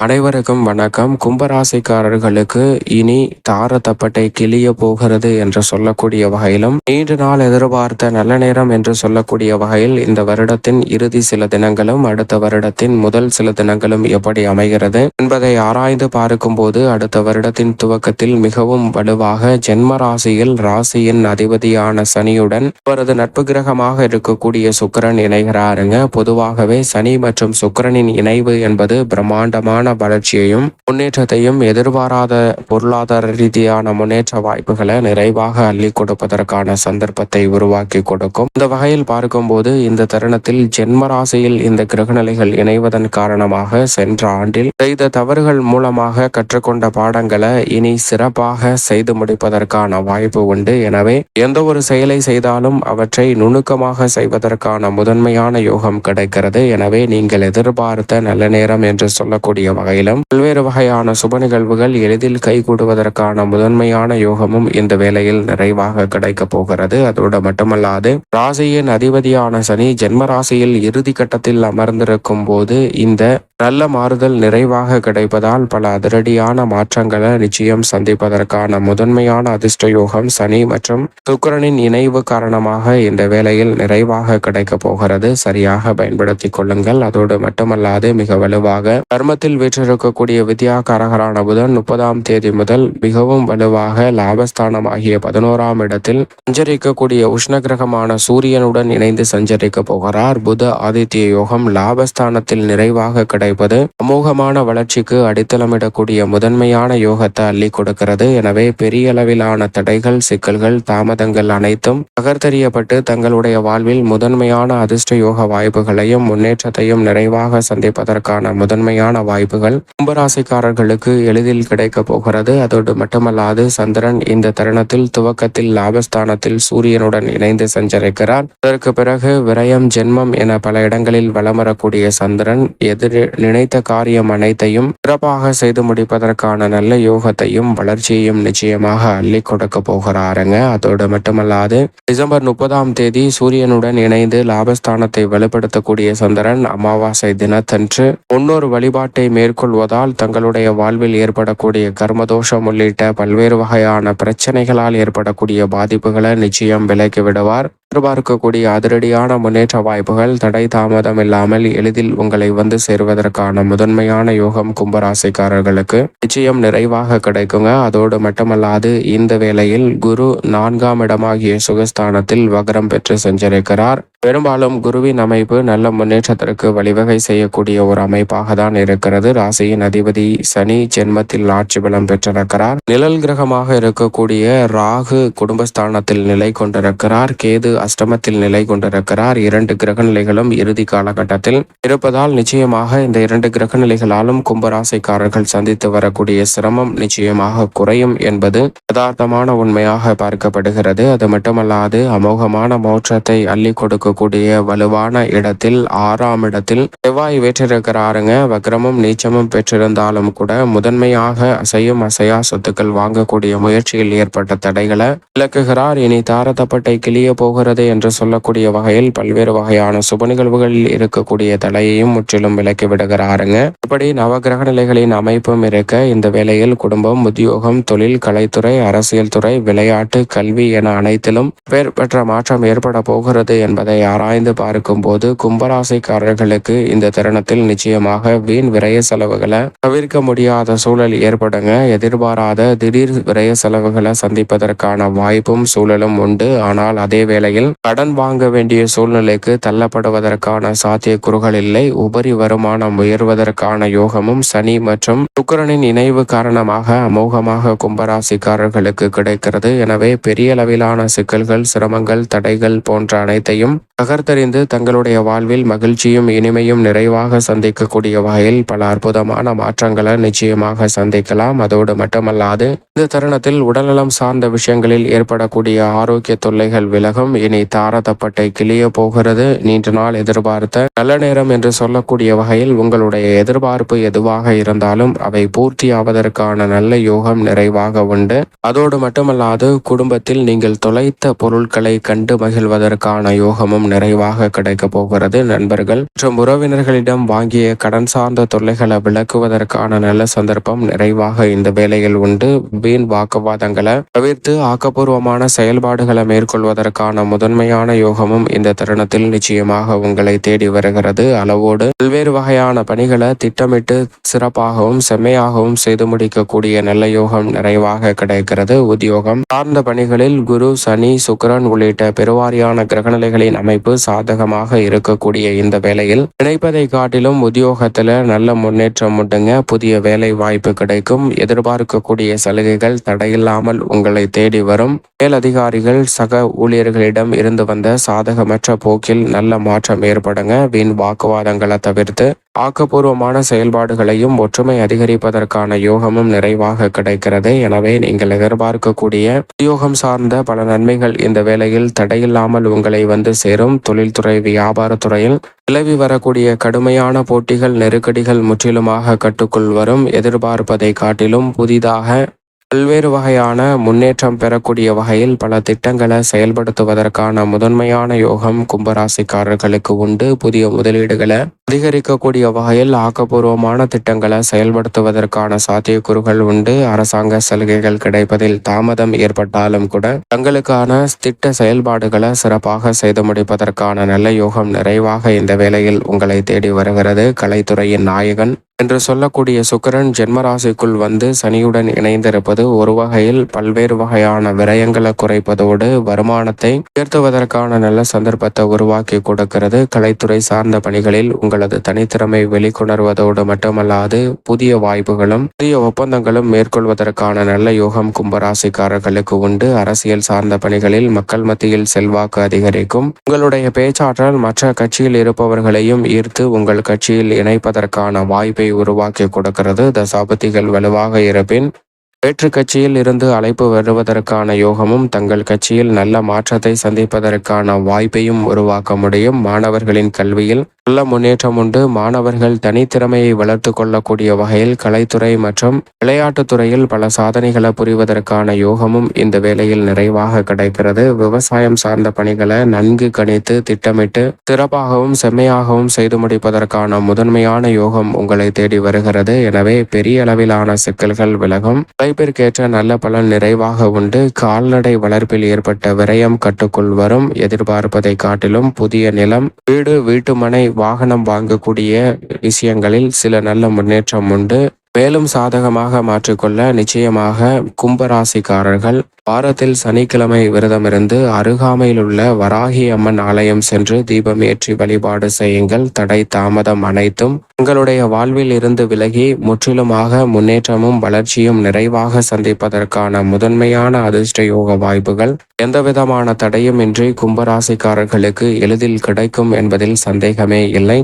அனைவருக்கும் வணக்கம். கும்பராசிக்காரர்களுக்கு இனி தாரத்தப்பட்டை கிளிய போகிறது என்று சொல்லக்கூடிய வகையிலும், நீண்ட நாள் எதிர்பார்த்த நல்ல நேரம் என்று சொல்லக்கூடிய வகையில் இந்த வருடத்தின் இறுதி சில தினங்களும் அடுத்த வருடத்தின் முதல் சில தினங்களும் எப்படி அமைகிறது என்பதை ஆராய்ந்து பார்க்கும்போது, அடுத்த வருடத்தின் துவக்கத்தில் மிகவும் வலுவாக ஜென்ம ராசியில் ராசியின் அதிபதியான சனியுடன் அவரது நட்பு கிரகமாக இருக்கக்கூடிய சுக்கிரன் இணைகிறாருங்க. பொதுவாகவே சனி மற்றும் சுக்கிரனின் இணைவு என்பது பிரம்மாண்டமான வளர்ச்சியையும் முன்னேற்றத்தையும் எதிர்பாராத பொருளாதார ரீதியான முன்னேற்ற வாய்ப்புகளை நிறைவாக அள்ளி கொடுப்பதற்கான சந்தர்ப்பத்தை உருவாக்கி கொடுக்கும். இந்த வகையில் பார்க்கும்போது இந்த தருணத்தில் ஜென்ம ராசியில் இந்த கிரகநிலைகள் இணைவதன் காரணமாக சென்ற ஆண்டில் செய்த தவறுகள் மூலமாக கற்றுக்கொண்ட பாடங்களை இனி சிறப்பாக செய்து முடிப்பதற்கான வாய்ப்பு உண்டு. எனவே எந்த ஒரு செயலை செய்தாலும் அவற்றை நுணுக்கமாக செய்வதற்கான முதன்மையான யோகம் கிடைக்கிறது. எனவே நீங்கள் எதிர்பார்த்த நல்ல நேரம் என்று சொல்லக்கூடிய வகையிலும் பல்வேறு வகையான சுப நிகழ்வுகள் எளிதில் கைகூடுவதற்கான முதன்மையான யோகமும் இந்த வேளையில் நிறைவாக கிடைக்க போகிறது. அதோடு மட்டுமல்லாது ராசியின் அதிபதியான சனி ஜென்ம ராசியில் இறுதி கட்டத்தில் அமர்ந்திருக்கும் போது இந்த நல்ல மாறுதல் நிறைவாக கிடைப்பதால் பல அதிரடியான மாற்றங்களை நிச்சயம் சந்திப்பதற்கான முதன்மையான அதிர்ஷ்ட யோகம் சனி மற்றும் சுக்கிரனின் இணைவு காரணமாக இந்த வேளையில் நிறைவாக கிடைக்க போகிறது. சரியாக பயன்படுத்திக் கொள்ளுங்கள். அதோடு மட்டுமல்லாது மிக வலுவாக கர்மத்தில் வீற்றிருக்கக்கூடிய வித்யாகாரகரான புதன் 30ஆம் தேதி முதல் மிகவும் வலுவாக லாபஸ்தானம் ஆகிய 11ஆம் இடத்தில் சஞ்சரிக்கக்கூடிய உஷ்ண கிரகமான சூரியனுடன் இணைந்து சஞ்சரிக்க போகிறார். புத ஆதித்ய யோகம் லாபஸ்தானத்தில் நிறைவாக கிடைப்பது அமோகமான வளர்ச்சிக்கு அடித்தளமிடக்கூடிய முதன்மையான யோகத்தை அள்ளி கொடுக்கிறது. எனவே பெரிய அளவிலான தடைகள், சிக்கல்கள், தாமதங்கள் அனைத்தும் தகர்த்தெறியப்பட்டு தங்களுடைய வாழ்வில் முதன்மையான அதிர்ஷ்ட யோக வாய்ப்புகளையும் முன்னேற்றத்தையும் நிறைவாக சந்திப்பதற்கான முதன்மையான வாய்ப்புகள் கும்பராசிக்காரர்களுக்கு எளிதில் கிடைக்க போகிறது. அதோடு மட்டுமல்லாது சந்திரன் இந்த தருணத்தில் துவக்கத்தில் லாபஸ்தானத்தில் சூரியனுடன் இணைந்து சஞ்சரிக்கிறார். அதற்கு பிறகு விரயம், ஜென்மம் என பல இடங்களில் வலம் வரக்கூடிய சந்திரன் நினைத்த காரியம் அனைத்தையும் சிறப்பாக செய்து முடிப்பதற்கான நல்ல யோகத்தையும் வளர்ச்சியையும் நிச்சயமாக அள்ளி கொடுக்க போகிறாருங்க. அதோடு மட்டுமல்லாது டிசம்பர் 30ஆம் தேதி சூரியனுடன் இணைந்து லாபஸ்தானத்தை வலுப்படுத்தக்கூடிய சந்திரன் அமாவாசை தினத்தன்று முன்னோர் வழிபாட்டை மேற்கொள்வதால் தங்களுடைய வாழ்வில் ஏற்படக்கூடிய கர்மதோஷம் உள்ளிட்ட பல்வேறு வகையான பிரச்சனைகளால் ஏற்படக்கூடிய பாதிப்புகளை நிச்சயம் விலக்கி விடுவார். எதிர்பார்க்கக்கூடிய அதிரடியான முன்னேற்ற வாய்ப்புகள் தடை தாமதம் இல்லாமல் எளிதில் உங்களை வந்து சேருவதற்கான முதன்மையான யோகம் கும்பராசிக்காரர்களுக்கு நிச்சயம் நிறைவாக கிடைக்குங்க. அதோடு மட்டுமல்லாது இந்த வேளையில் குரு 4ஆம் இடமாகிய சுகஸ்தானத்தில் வக்ரம் பெற்று சஞ்சரிக்கிறார். பெரும்பாலும் குருவின் அமைப்பு நல்ல முன்னேற்றத்திற்கு வழிவகை செய்யக்கூடிய ஒரு அமைப்பாக தான் இருக்கிறது. ராசியின் அதிபதி சனி ஜென்மத்தில் ஆட்சி பலம் பெற்றிருக்கிறார். நிழல் கிரகமாக இருக்கக்கூடிய ராகு குடும்பஸ்தானத்தில் நிலை கொண்டிருக்கிறார். கேது அஷ்டமத்தில் நிலை கொண்டிருக்கிறார். 2 கிரக நிலைகளும் இறுதி காலகட்டத்தில் இருப்பதால் நிச்சயமாக இந்த 2 கிரக நிலைகளாலும் கும்பராசிக்காரர்கள் சந்தித்து வரக்கூடிய சிரமம் நிச்சயமாக குறையும் என்பது யதார்த்தமான உண்மையாக பார்க்கப்படுகிறது. அது மட்டுமல்லாது அமோகமான மோட்சத்தை அள்ளி கொடுக்கக்கூடிய வலுவான இடத்தில் 6ஆம் இடத்தில் செவ்வாய் வேற்றிருக்கிறாருங்க. வக்ரமும் நீச்சமும் பெற்றிருந்தாலும் கூட முதன்மையாக அசையும் அசையா சொத்துக்கள் வாங்கக்கூடிய முயற்சியில் ஏற்பட்ட தடைகளை விளக்குகிறார். இனி தாரத்தப்பட்டை கிளிய போகிறது என்று சொல்லக்கூடிய வகையில் பல்வேறு வகையான சுப நிகழ்வுகளில் இருக்கக்கூடிய தடையையும் முற்றிலும் விலக்கி விடுகிறாருங்க. இப்படி நவகிரக நிலைகளின் அமைப்பும் இருக்க இந்த வேளையில் குடும்பம், உத்தியோகம், தொழில், கலைத்துறை, அரசியல் துறை, விளையாட்டு, கல்வி என அனைத்திலும் பெயர் பெற்ற மாற்றம் ஏற்பட போகிறது என்பதை ஆராய்ந்து பார்க்கும் போது கும்பராசிக்காரர்களுக்கு இந்த தருணத்தில் நிச்சயமாக வீண் விரய செலவுகளை தவிர்க்க முடியாத சூழல் ஏற்படுங்க. எதிர்பாராத திடீர் விரய செலவுகளை சந்திப்பதற்கான வாய்ப்பும் சூழலும் உண்டு. ஆனால் அதே வேளையில் கடன் வாங்க வேண்டிய சூழ்நிலைக்கு தள்ளப்படுவதற்கான சாத்தியக்கூறுகள் இல்லை. உபரி வருமானம் உயர்வதற்கான யோகமும் சனி மற்றும் சுக்கிரனின் இணைவு காரணமாக அமோகமாக கும்பராசிக்காரர்களுக்கு கிடைக்கிறது. எனவே பெரிய அளவிலான சிக்கல்கள், சிரமங்கள், தடைகள் போன்ற அனைத்தையும் தகர்த்தறிந்து தங்களுடைய வாழ்வில் மகிழ்ச்சியும் இனிமையும் நிறைவாக சந்திக்கக்கூடிய வகையில் பல அற்புதமான மாற்றங்களை நிச்சயமாக சந்திக்கலாம். அதோடு மட்டுமல்லாது இந்த தருணத்தில் உடல்நலம் சார்ந்த விஷயங்களில் ஏற்படக்கூடிய ஆரோக்கிய தொல்லைகள் விலகும். இனி தாரத்தப்பட்டை கிளிய போகிறது. நீண்ட நாள் எதிர்பார்த்த நல்ல நேரம் என்று சொல்லக்கூடிய வகையில் உங்களுடைய எதிர்பார்ப்பு எதுவாக இருந்தாலும் அவை பூர்த்தியாவதற்கான நல்ல யோகம் நிறைவாக உண்டு. அதோடு மட்டுமல்லாது குடும்பத்தில் நீங்கள் தொலைத்த பொருட்களை கண்டு மகிழ்வதற்கான யோகமும் நிறைவாக கிடைக்க போகிறது. நண்பர்கள் மற்றும் உறவினர்களிடம் வாங்கிய கடன் சார்ந்த தொல்லைகளை விளக்குவதற்கான நல்ல சந்தர்ப்பம் நிறைவாக இந்த வேளையில் உண்டு. வீண் வாக்குவாதங்களை தவிர்த்து ஆக்கப்பூர்வமான செயல்பாடுகளை மேற்கொள்வதற்கான முதன்மையான யோகமும் இந்த தருணத்தில் நிச்சயமாக உங்களை தேடி வருகிறது. அளவோடு பல்வேறு வகையான பணிகளை திட்டமிட்டு சிறப்பாகவும் செம்மையாகவும் செய்து முடிக்கக்கூடிய நல்ல யோகம் நிறைவாக கிடைக்கிறது. உத்தியோகம் சார்ந்த பணிகளில் குரு, சனி, சுக்கிரன் உள்ளிட்ட பெருவாரியான கிரகநிலைகளின் அமைப்பு சாதகமாக இருக்கக்கூடிய இந்த வேளையில் நினைப்பதை காட்டிலும் உத்தியோகத்துல நல்ல முன்னேற்றம் உண்டுங்க. புதிய வேலை வாய்ப்பு கிடைக்கும். எதிர்பார்க்கக்கூடிய சலுகைகள் தடையில்லாமல் உங்களை தேடி வரும். மேலதிகாரிகள், சக ஊழியர்களிடம் இருந்து வந்த சாதகமற்ற போக்கில் நல்ல மாற்றம் ஏற்படுங்க. வீண் வாக்குவாதங்களை தவிர்த்து ஆக்கப்பூர்வமான செயல்பாடுகளையும் ஒற்றுமை அதிகரிப்பதற்கான யோகமும் நிறைவாக கிடைக்கிறது. எனவே நீங்கள் எதிர்பார்க்கக்கூடிய உத்தியோகம் சார்ந்த பல நன்மைகள் இந்த வேளையில் தடையில்லாமல் உங்களை வந்து சேரும். தொழில்துறை, வியாபாரத்துறையில் நிலவி வரக்கூடிய கடுமையான போட்டிகள், நெருக்கடிகள் முற்றிலுமாக கட்டுக்குள் வரும். எதிர்பார்ப்பதை காட்டிலும் புதிதாக பல்வேறு வகையான முன்னேற்றம் பெறக்கூடிய வகையில் பல திட்டங்களை செயல்படுத்துவதற்கான முதன்மையான யோகம் கும்பராசிக்காரர்களுக்கு உண்டு. புதிய முதலீடுகளை அதிகரிக்கக்கூடிய வகையில் ஆக்கப்பூர்வமான திட்டங்களை செயல்படுத்துவதற்கான சாத்தியக்கூறுகள் உண்டு. அரசாங்க சலுகைகள் கிடைப்பதில் தாமதம் ஏற்பட்டாலும் கூட தங்களுக்கான திட்ட செயல்பாடுகளை சிறப்பாக செய்து முடிப்பதற்கான நல்ல யோகம் நிறைவாக இந்த வேளையில் உங்களை தேடி வருகிறது. கலைத்துறையின் நாயகன் என்று சொல்லக்கூடிய சுக்கிரன் ஜென்மராசிக்குள் வந்து சனியுடன் இணைந்திருப்பது ஒரு வகையில் பல்வேறு வகையான விரயங்களை குறைப்பதோடு வருமானத்தை உயர்த்துவதற்கான நல்ல சந்தர்ப்பத்தை உருவாக்கி கொடுக்கிறது. கலைத்துறை சார்ந்த பணிகளில் உங்களது தனித்திறமை வெளிக்கொணர்வதோடு மட்டுமல்லாது புதிய வாய்ப்புகளும் புதிய ஒப்பந்தங்களும் மேற்கொள்வதற்கான நல்ல யோகம் கும்பராசிக்காரர்களுக்கு உண்டு. அரசியல் சார்ந்த பணிகளில் மக்கள் மத்தியில் செல்வாக்கு அதிகரிக்கும். உங்களுடைய பேச்சாற்றல் மற்ற கட்சியில் இருப்பவர்களையும் ஈர்த்து உங்கள் கட்சியில் இணைப்பதற்கான வாய்ப்பை உருவாக்கி கொடுக்கிறது. தசாபதிகள் வலுவாக இருப்பின் வேற்று கட்சியில் இருந்து அழைப்பு வருவதற்கான யோகமும் தங்கள் கட்சியில் நல்ல மாற்றத்தை சந்திப்பதற்கான வாய்ப்பையும் உருவாக்க முடியும். மாணவர்களின் கல்வியில் நல்ல முன்னேற்றம் உண்டு. மாணவர்கள் தனித்திறமையை வளர்த்து கொள்ளக்கூடிய வகையில் கலைத்துறை மற்றும் விளையாட்டுத் துறையில் பல சாதனைகளை புரிவதற்கான யோகமும் இந்த வேளையில் நிறைவாக கிடைக்கிறது. விவசாயம் சார்ந்த பணிகளை நன்கு கணித்து திட்டமிட்டு சிறப்பாகவும் செம்மையாகவும் செய்து முடிப்பதற்கான முதன்மையான யோகம் உங்களை தேடி வருகிறது. எனவே பெரிய அளவிலான சிக்கல்கள் விலகும். உழைப்பிற்கேற்ற நல்ல பலன் நிறைவாக உண்டு. கால்நடை வளர்ப்பில் ஏற்பட்ட விரயம் கட்டுக்குள் வரும். எதிர்பார்ப்பதை காட்டிலும் புதிய நிலம், வீடு, வீட்டுமனை, வாகனம் வாங்கக்கூடிய விஷயங்களில் சில நல்ல முன்னேற்றம் உண்டு. மேலும் சாதகமாக மாற்றிக்கொள்ள நிச்சயமாக கும்பராசிக்காரர்கள் வாரத்தில் சனிக்கிழமை விரதமிருந்து அருகாமையில் உள்ள வராகி அம்மன் ஆலயம் சென்று தீபம் ஏற்றி வழிபாடு செய்யுங்கள். தடை தாமதம் அனைத்தும் உங்களுடைய வாழ்வில் இருந்து விலகி முற்றிலுமாக முன்னேற்றமும் வளர்ச்சியும் நிறைவாக சந்திப்பதற்கான முதன்மையான அதிர்ஷ்ட யோக வாய்ப்புகள் எந்தவிதமான தடையும் இன்றி கும்பராசிக்காரர்களுக்கு எளிதில் கிடைக்கும் என்பதில் சந்தேகமே இல்லை.